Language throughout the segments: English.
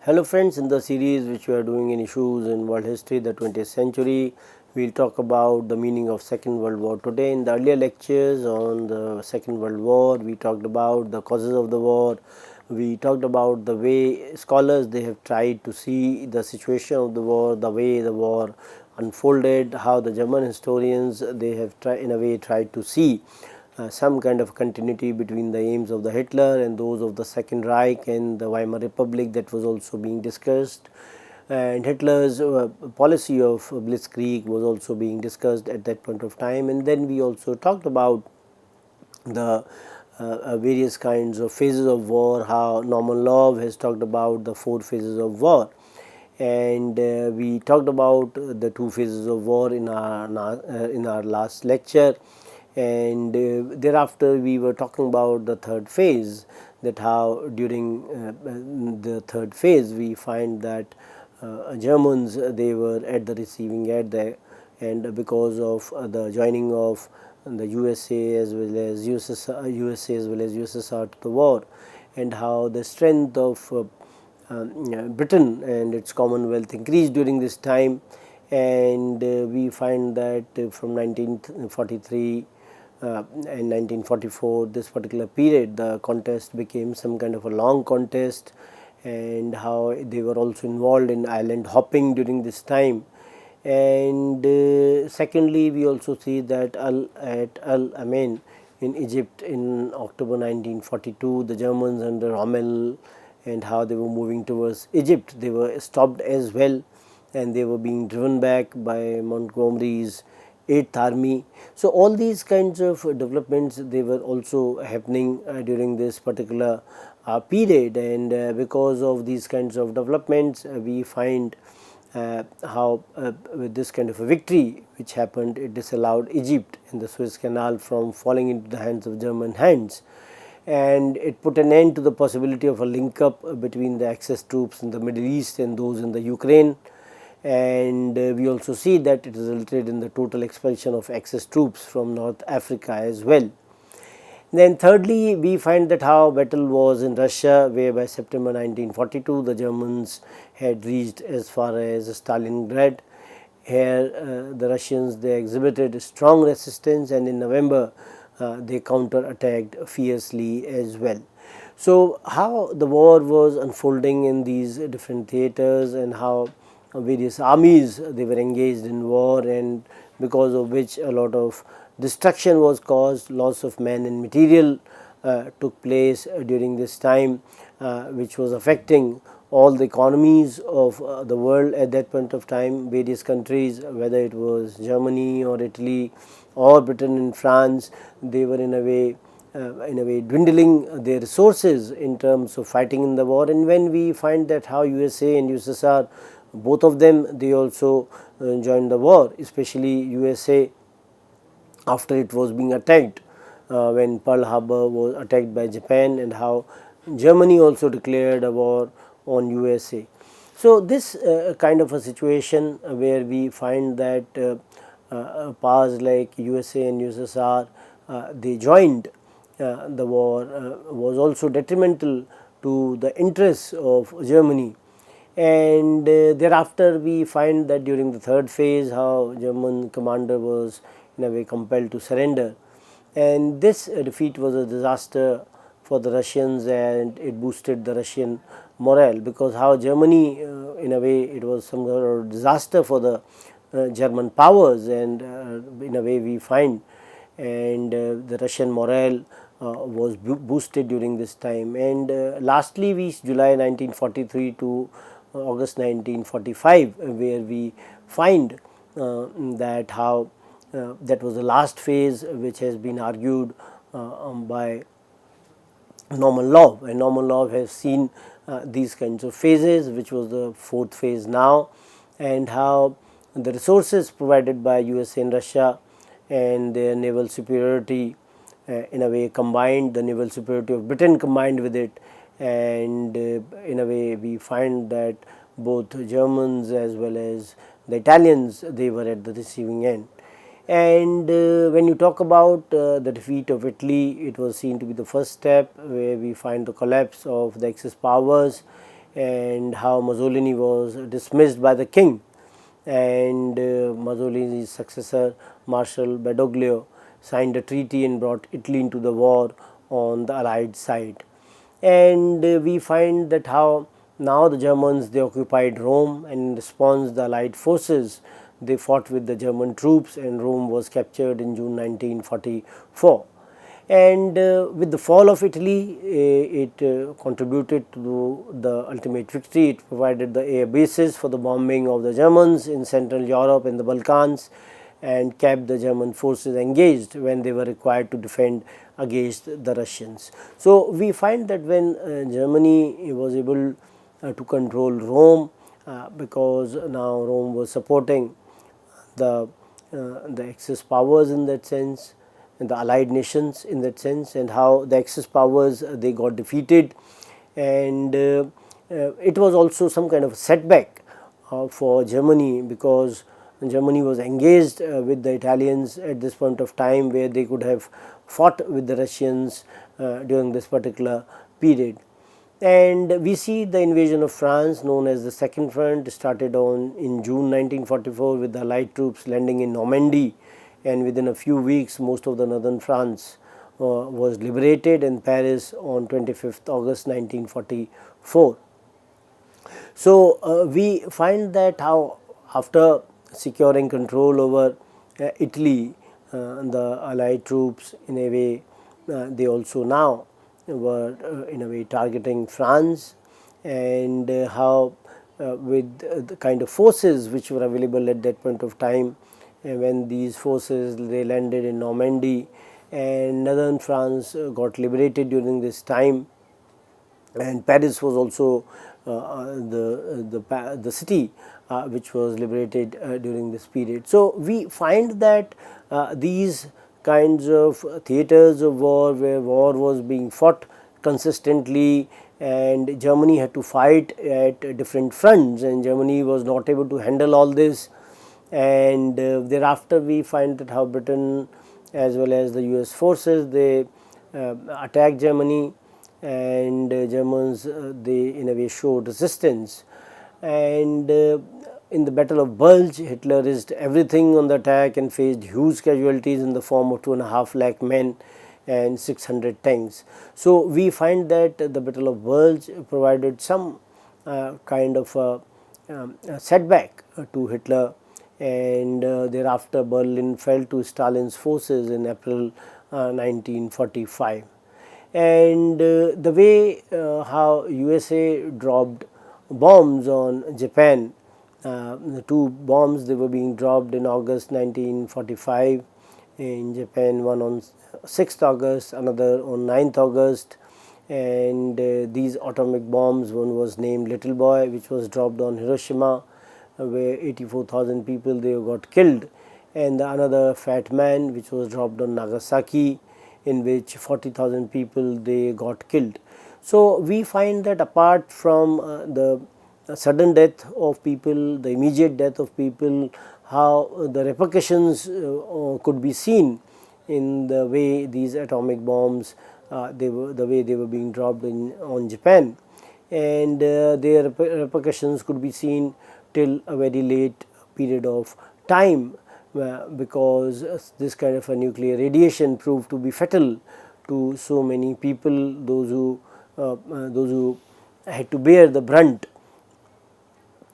Hello friends, in the series which we are doing in issues in world history, the 20th century, we'll talk about the meaning of Second World War. Today in the earlier lectures on the Second World War, we talked about the causes of the war, we talked about the way scholars they have tried to see the situation of the war, the way the war unfolded, how the German historians they have in a way tried to see some kind of continuity between the aims of the Hitler and those of the Second Reich and the Weimar Republic that was also being discussed, and Hitler's policy of blitzkrieg was also being discussed at that point of time. And then we also talked about the various kinds of phases of war, how Norman Love has talked about the 4 phases of war, and we talked about the 2 phases of war in our last lecture. And thereafter we were talking about the third phase, that how during the third phase we find that Germans they were at the receiving end there, and because of the joining of the USA as well as USSR to the war, and how the strength of Britain and its Commonwealth increased during this time. And we find that from 1943 in 1944, this particular period, the contest became some kind of a long contest, and how they were also involved in island hopping during this time. And secondly, we also see that at Al Amin in Egypt in October 1942, the Germans under Rommel, and how they were moving towards Egypt, they were stopped as well, and they were being driven back by Montgomery's 8th Army. So all these kinds of developments they were also happening during this particular period, and because of these kinds of developments we find how with this kind of a victory which happened, it disallowed Egypt and the Suez Canal from falling into the hands of German hands, and it put an end to the possibility of a link up between the Axis troops in the Middle East and those in the Ukraine. And we also see that it resulted in the total expulsion of Axis troops from North Africa as well. Then thirdly, we find that how battle was in Russia, where by September 1942 the Germans had reached as far as Stalingrad. Here the Russians they exhibited strong resistance, and in November they counter-attacked fiercely as well. So how the war was unfolding in these different theaters, and how various armies they were engaged in war, and because of which a lot of destruction was caused, loss of men and material took place during this time, which was affecting all the economies of the world at that point of time. Various countries, whether it was Germany or Italy or Britain and France, they were in a way dwindling their resources in terms of fighting in the war. And when we find that how USA and USSR, both of them they also joined the war, especially USA after it was being attacked when Pearl Harbor was attacked by Japan, and how Germany also declared a war on USA. So this kind of a situation where we find that powers like USA and USSR they joined the war was also detrimental to the interests of Germany. And thereafter we find that during the third phase how German commander was in a way compelled to surrender, and this defeat was a disaster for the Russians, and it boosted the Russian morale, because how Germany in a way it was some sort of disaster for the German powers, and in a way we find, and the Russian morale was boosted during this time. And lastly we July 1943 to August 1945, where we find that how that was the last phase which has been argued by Norman Love, and Norman Love has seen these kinds of phases, which was the 4th phase now, and how the resources provided by USA and Russia and their naval superiority in a way combined, the naval superiority of Britain combined with it, and in a way we find that both Germans as well as the Italians they were at the receiving end. And when you talk about the defeat of Italy, it was seen to be the first step where we find the collapse of the Axis powers, and how Mussolini was dismissed by the king, and Mussolini's successor Marshal Badoglio signed a treaty and brought Italy into the war on the Allied side. And we find that how now the Germans, they occupied Rome, and in response the Allied forces, they fought with the German troops, and Rome was captured in June 1944. And with the fall of Italy, it contributed to the ultimate victory. It provided the air bases for the bombing of the Germans in Central Europe and the Balkans, and kept the German forces engaged when they were required to defend against the Russians. So we find that when Germany was able to control Rome, because now Rome was supporting the Axis powers in that sense, and the Allied nations in that sense, and how the Axis powers, they got defeated, and it was also some kind of setback for Germany, because Germany was engaged with the Italians at this point of time, where they could have fought with the Russians during this particular period. And we see the invasion of France, known as the Second Front, started in June 1944 with the Allied troops landing in Normandy, and within a few weeks most of the northern France was liberated, and Paris on 25th August 1944. So we find that how after securing control over Italy, the Allied troops in a way, they also now were in a way targeting France, and how with the kind of forces which were available at that point of time, when these forces, they landed in Normandy, and northern France got liberated during this time, and Paris was also the city which was liberated during this period. So we find that these kinds of theaters of war, where war was being fought consistently, and Germany had to fight at different fronts, and Germany was not able to handle all this. And thereafter we find that how Britain as well as the US forces, they attacked Germany, and Germans, they in a way showed resistance, and in the Battle of Bulge, Hitler risked everything on the attack and faced huge casualties in the form of 2.5 lakh men and 600 tanks. So we find that the Battle of Bulge provided some kind of a setback to Hitler, and thereafter Berlin fell to Stalin's forces in April 1945. And the way how USA dropped bombs on Japan, the two bombs, they were being dropped in August 1945 in Japan, one on 6th August, another on 9th August, and these atomic bombs, one was named Little Boy, which was dropped on Hiroshima, where 84,000 people, they got killed, and another Fat Man, which was dropped on Nagasaki, in which 40,000 people, they got killed. So we find that apart from the sudden death of people, the immediate death of people, how the repercussions could be seen in the way these atomic bombs, the way they were being dropped on Japan, and their repercussions could be seen till a very late period of time, because this kind of a nuclear radiation proved to be fatal to so many people, those who had to bear the brunt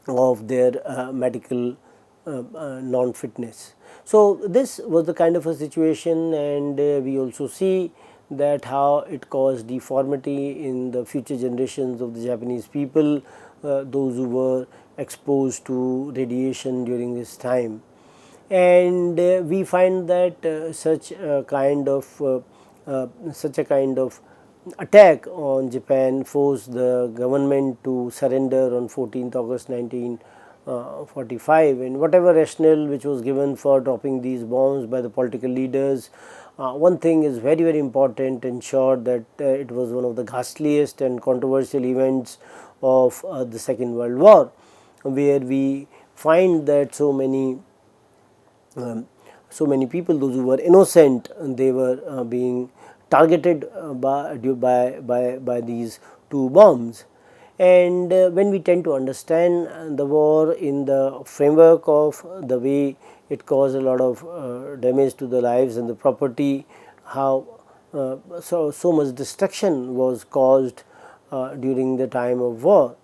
of their medical non-fitness. So this was the kind of a situation, and we also see that how it caused deformity in the future generations of the Japanese people, those who were exposed to radiation during this time. And we find that such a kind of attack on Japan forced the government to surrender on 14th August 1945, and whatever rationale which was given for dropping these bombs by the political leaders, one thing is very, very important: ensure that it was one of the ghastliest and controversial events of the Second World War, where we find that so many people, those who were innocent, they were being targeted by these two bombs. And when we tend to understand the war in the framework of the way it caused a lot of damage to the lives and the property, how so much destruction was caused during the time of war,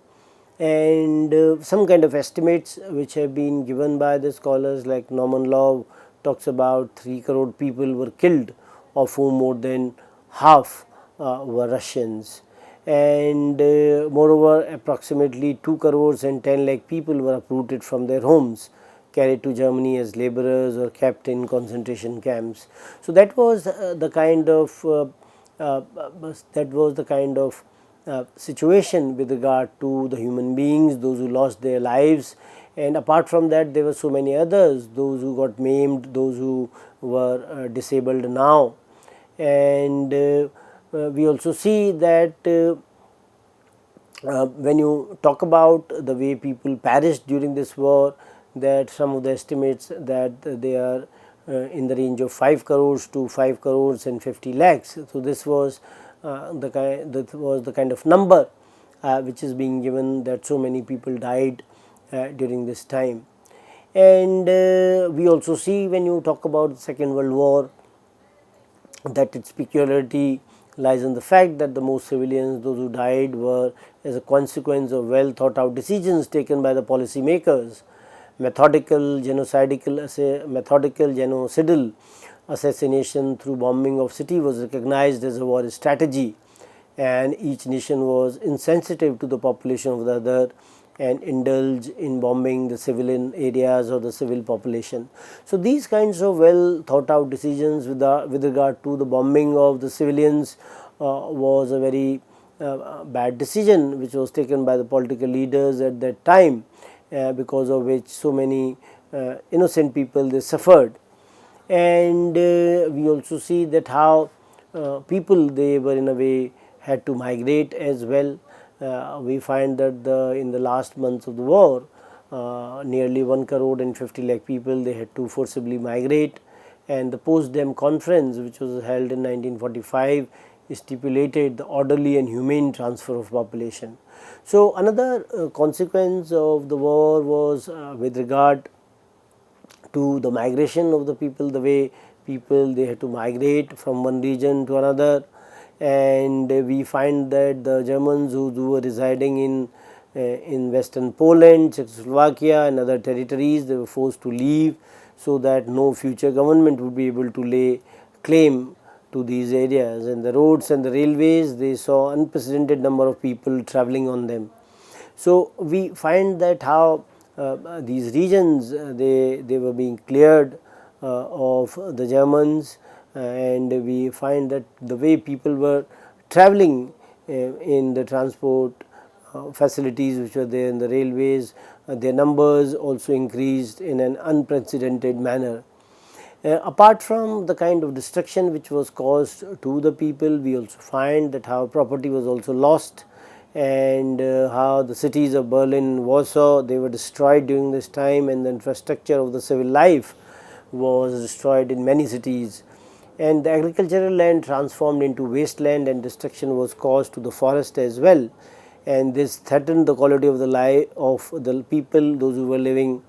and some kind of estimates which have been given by the scholars like Norman Love talks about 3 crore people were killed, of whom more than half were Russians, and moreover approximately 2 crores and 10 lakh people were uprooted from their homes, carried to Germany as laborers or kept in concentration camps. So that was the kind of situation with regard to the human beings, those who lost their lives. And apart from that, there were so many others, those who got maimed, those who were disabled now. And we also see that when you talk about the way people perished during this war, that some of the estimates that they are in the range of 5 crores to 5 crores and 50 lakhs. So this was the kind of number which is being given, that so many people died during this time. And we also see, when you talk about the Second World War, that its peculiarity lies in the fact that the most civilians, those who died, were as a consequence of well thought out decisions taken by the policy makers. Methodical genocidal assassination through bombing of city was recognized as a war strategy, and each nation was insensitive to the population of the other and indulge in bombing the civilian areas or the civil population. So these kinds of well thought out decisions with regard to the bombing of the civilians was a very bad decision which was taken by the political leaders at that time, because of which so many innocent people they suffered. And we also see that how people, they were in a way had to migrate as well. We find that in the last months of the war, nearly 1 crore and 50 lakh people, they had to forcibly migrate, and the Potsdam Conference, which was held in 1945, stipulated the orderly and humane transfer of population. So another consequence of the war was with regard to the migration of the people, the way people, they had to migrate from one region to another. And we find that the Germans who were residing in western Poland, Czechoslovakia and other territories, they were forced to leave, so that no future government would be able to lay claim to these areas. And the roads and the railways, they saw unprecedented number of people travelling on them. So we find that how these regions, they were being cleared of the Germans, and we find that the way people were travelling in the transport facilities which were there in the railways, their numbers also increased in an unprecedented manner. Apart from the kind of destruction which was caused to the people, we also find that how property was also lost, and how the cities of Berlin, Warsaw, they were destroyed during this time, and the infrastructure of the civil life was destroyed in many cities, and the agricultural land transformed into wasteland, and destruction was caused to the forest as well, and this threatened the quality of the life of the people, those who were living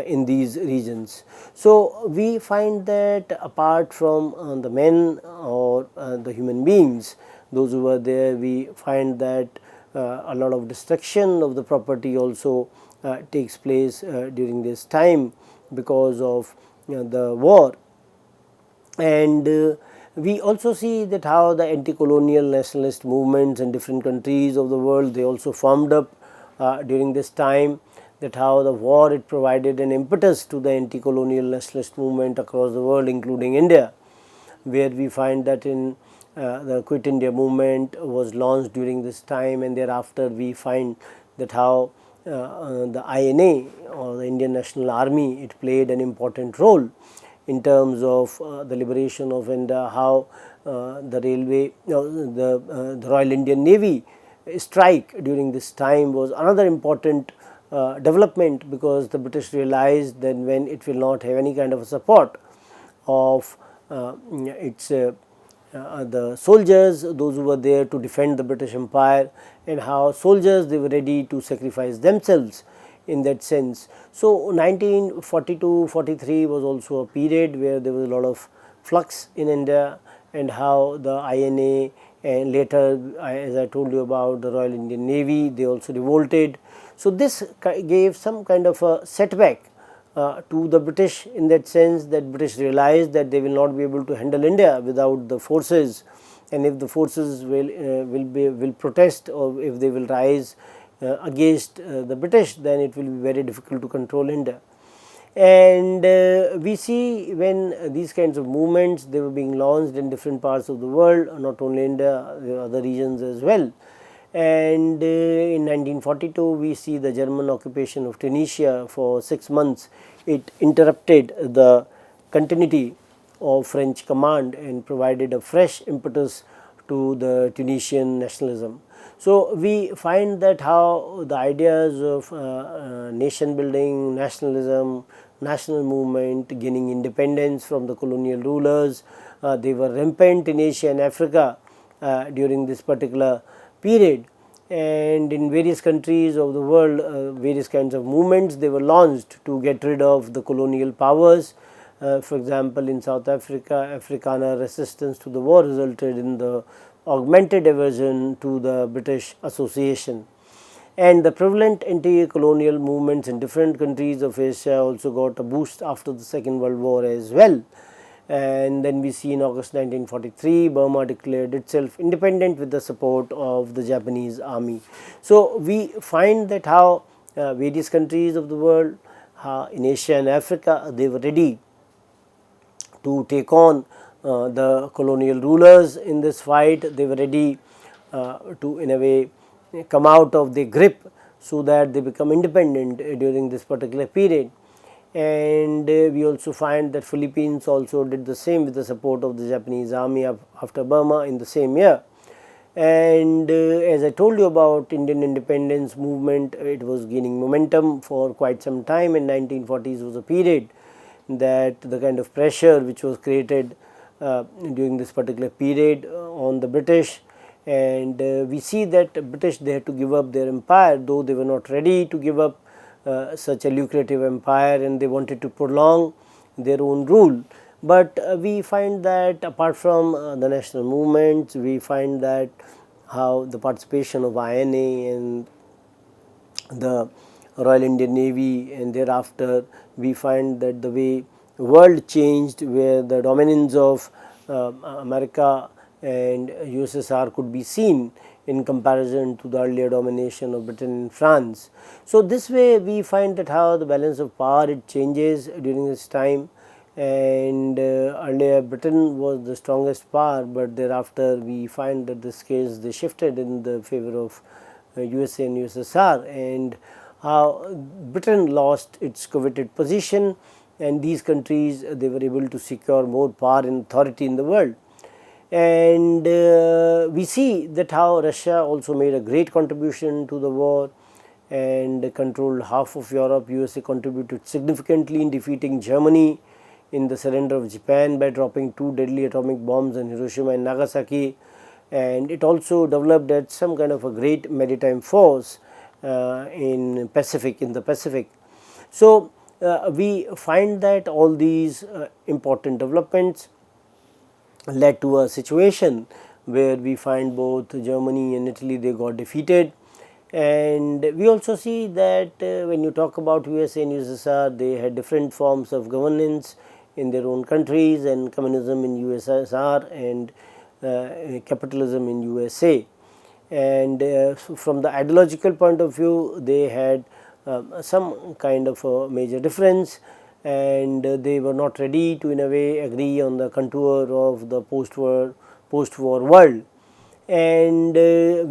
in these regions. So we find that apart from the men or the human beings, those who were there, we find that a lot of destruction of the property also takes place during this time because of the war. And we also see that how the anti-colonial nationalist movements in different countries of the world, they also formed up during this time, that how the war, it provided an impetus to the anti-colonial nationalist movement across the world, including India, where we find that in the Quit India movement was launched during this time, and thereafter we find that how the INA or the Indian National Army, it played an important role in terms of the liberation of India, how the railway, the Royal Indian Navy strike during this time was another important development, because the British realized that when it will not have any kind of support of its the soldiers, those who were there to defend the British Empire, and how soldiers, they were ready to sacrifice themselves in that sense. So 1942-43 was also a period where there was a lot of flux in India, and how the INA and later, as I told you about, the Royal Indian Navy, they also revolted. So this gave some kind of a setback to the British, in that sense that British realized that they will not be able to handle India without the forces, and if the forces will protest, or if they will rise against the British, then it will be very difficult to control India. And we see when these kinds of movements, they were being launched in different parts of the world, not only India, there are other regions as well. And in 1942 we see the German occupation of Tunisia for 6 months. It interrupted the continuity of French command and provided a fresh impetus to the Tunisian nationalism. So we find that how the ideas of nation building, nationalism, national movement, gaining independence from the colonial rulers, they were rampant in Asia and Africa during this particular period. And in various countries of the world, various kinds of movements, they were launched to get rid of the colonial powers. For example, in South Africa, Afrikaner resistance to the war resulted in the augmented aversion to the British Association. And the prevalent anti-colonial movements in different countries of Asia also got a boost after the Second World War as well. And then we see in August 1943, Burma declared itself independent with the support of the Japanese army. So we find that how various countries of the world, in Asia and Africa, they were ready to take on the colonial rulers in this fight. They were ready to, in a way, come out of their grip so that they become independent during this particular period. And we also find that Philippines also did the same with the support of the Japanese army after Burma in the same year. And as I told you about Indian independence movement, it was gaining momentum for quite some time. In 1940s was a period that the kind of pressure which was created during this particular period on the British, and we see that British, they had to give up their empire, though they were not ready to give up such a lucrative empire, and they wanted to prolong their own rule. But we find that apart from the national movements, we find that how the participation of INA and the Royal Indian Navy, and thereafter we find that the way the world changed, where the dominance of America and USSR could be seen in comparison to the earlier domination of Britain and France. So this way we find that how the balance of power, it changes during this time, and earlier Britain was the strongest power, but thereafter we find that the scales, they shifted in the favor of USA and USSR, and how Britain lost its coveted position, and these countries, they were able to secure more power and authority in the world. And we see that how Russia also made a great contribution to the war and controlled half of Europe. USA contributed significantly in defeating Germany in the surrender of Japan by dropping 2 deadly atomic bombs on Hiroshima and Nagasaki, and it also developed at some kind of a great maritime force in the Pacific. So we find that all these important developments led to a situation where we find both Germany and Italy, they got defeated. And we also see that when you talk about USA and USSR, they had different forms of governance in their own countries, and communism in USSR and capitalism in USA. And so from the ideological point of view, they had some kind of a major difference, and they were not ready to, in a way, agree on the contour of the post-war world. And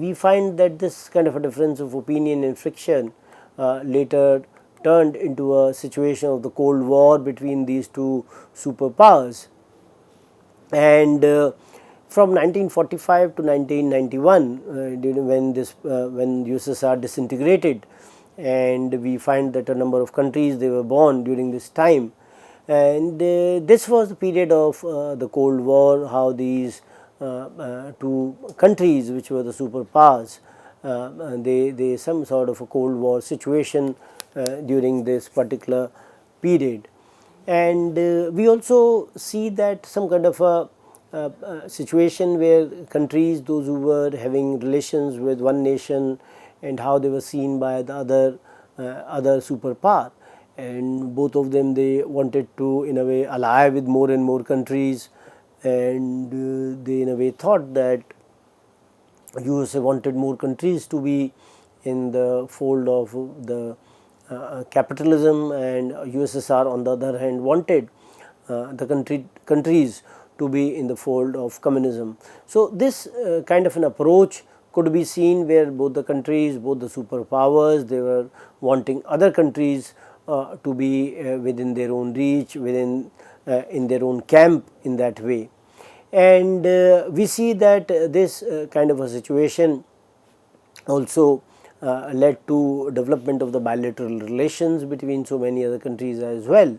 we find that this kind of a difference of opinion and friction later turned into a situation of the Cold War between these two superpowers. And from 1945 to 1991, when USSR disintegrated, and we find that a number of countries, they were born during this time, and this was the period of the Cold War, how these to countries which were the superpowers. They some sort of a Cold War situation during this particular period. And we also see that some kind of a situation where countries, those who were having relations with one nation, and how they were seen by the other superpower, and both of them, they wanted to in a way ally with more and more countries, and they in a way thought that USA wanted more countries to be in the fold of the capitalism, and USSR on the other hand wanted the countries to be in the fold of communism. So this kind of an approach could be seen where both the countries, both the superpowers, they were wanting other countries to be within their own reach, within in their own camp in that way. And we see that this kind of a situation also led to development of the bilateral relations between so many other countries as well.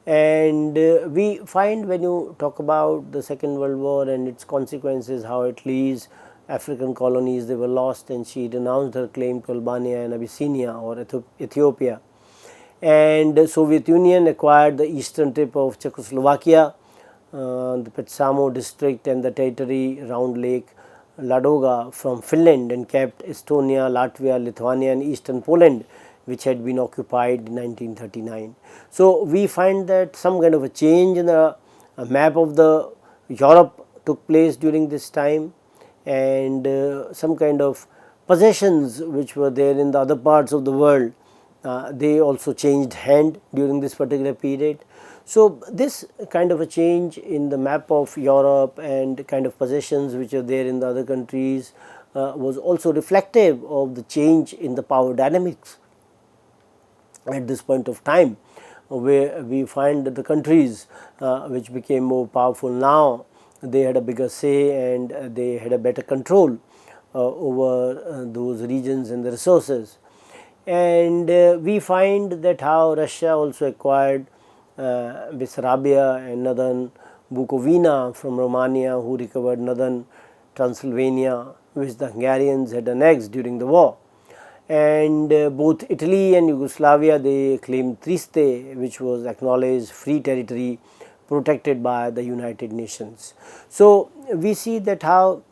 And we find when you talk about the Second World War and its consequences, how it leaves African colonies, they were lost, and she renounced her claim to Albania and Abyssinia or Ethiopia. And the Soviet Union acquired the eastern tip of Czechoslovakia, the Petsamo district and the territory around Lake Ladoga from Finland, and kept Estonia, Latvia, Lithuania and eastern Poland, which had been occupied in 1939. So we find that some kind of a change in the map of the Europe took place during this time, and some kind of possessions which were there in the other parts of the world, they also changed hand during this particular period. So this kind of a change in the map of Europe and kind of possessions which are there in the other countries was also reflective of the change in the power dynamics at this point of time, where we find that the countries which became more powerful now, they had a bigger say, and they had a better control over those regions and the resources. And we find that how Russia also acquired Bessarabia and northern Bukovina from Romania, who recovered northern Transylvania, which the Hungarians had annexed during the war. And both Italy and Yugoslavia, they claimed Trieste, which was acknowledged free territory protected by the United Nations. So we see that how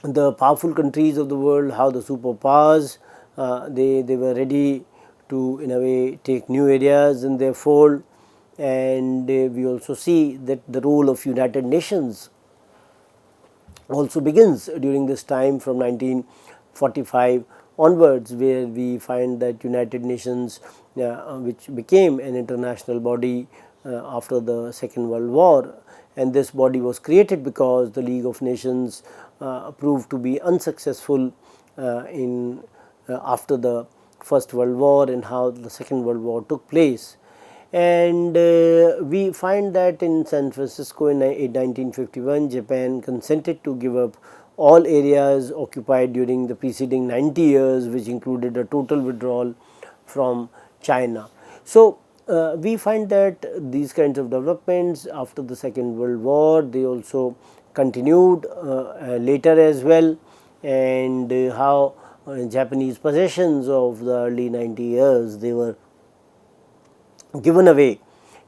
the powerful countries of the world, how the superpowers, they were ready to in a way take new areas in their fold. And we also see that the role of United Nations also begins during this time from 1945 onwards, where we find that United Nations, which became an international body after the Second World War, and this body was created because the League of Nations proved to be unsuccessful in after the First World War, and how the Second World War took place. And we find that in San Francisco in 1951, Japan consented to give up all areas occupied during the preceding 90 years, which included a total withdrawal from China. So we find that these kinds of developments after the Second World War, they also continued later as well, and how Japanese possessions of the early 90 years, they were given away,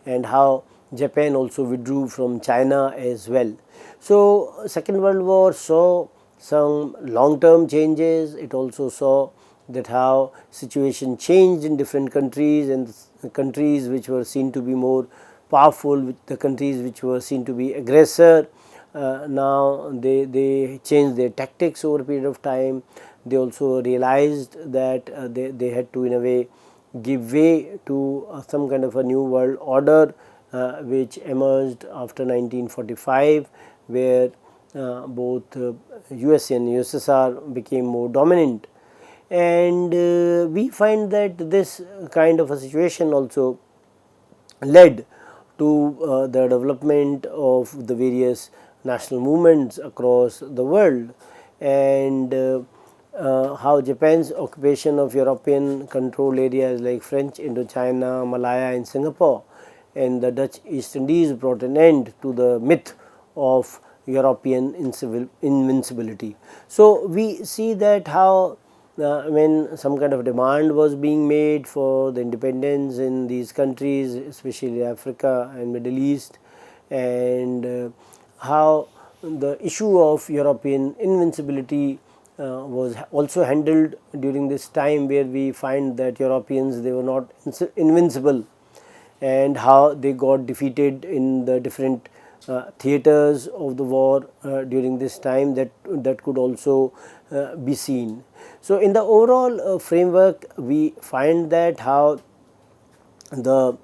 and how Japan also withdrew from China as well. So Second World War saw some long term changes. It also saw that how situation changed in different countries, and the countries which were seen to be more powerful, with the countries which were seen to be aggressor, now they changed their tactics over a period of time. They also realized that they had to in a way give way to some kind of a new world order which emerged after 1945, where both USA and USSR became more dominant. And we find that this kind of a situation also led to the development of the various national movements across the world, and how Japan's occupation of European control areas like French Indochina, Malaya and Singapore, and the Dutch East Indies brought an end to the myth of European invincibility. So we see that how when some kind of demand was being made for the independence in these countries, especially Africa and Middle East, and how the issue of European invincibility was also handled during this time, where we find that Europeans, they were not invincible, and how they got defeated in the different theaters of the war during this time, that could also be seen. So in the overall framework, we find that how the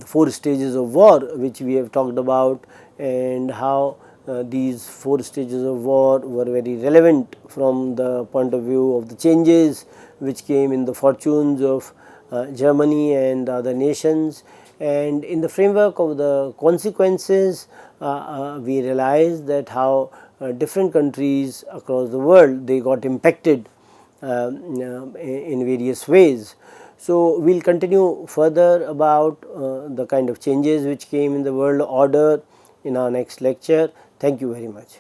four stages of war which we have talked about, and how these four stages of war were very relevant from the point of view of the changes which came in the fortunes of Germany and other nations. And in the framework of the consequences, we realize that how different countries across the world, they got impacted in various ways. So we will continue further about the kind of changes which came in the world order in our next lecture. Thank you very much.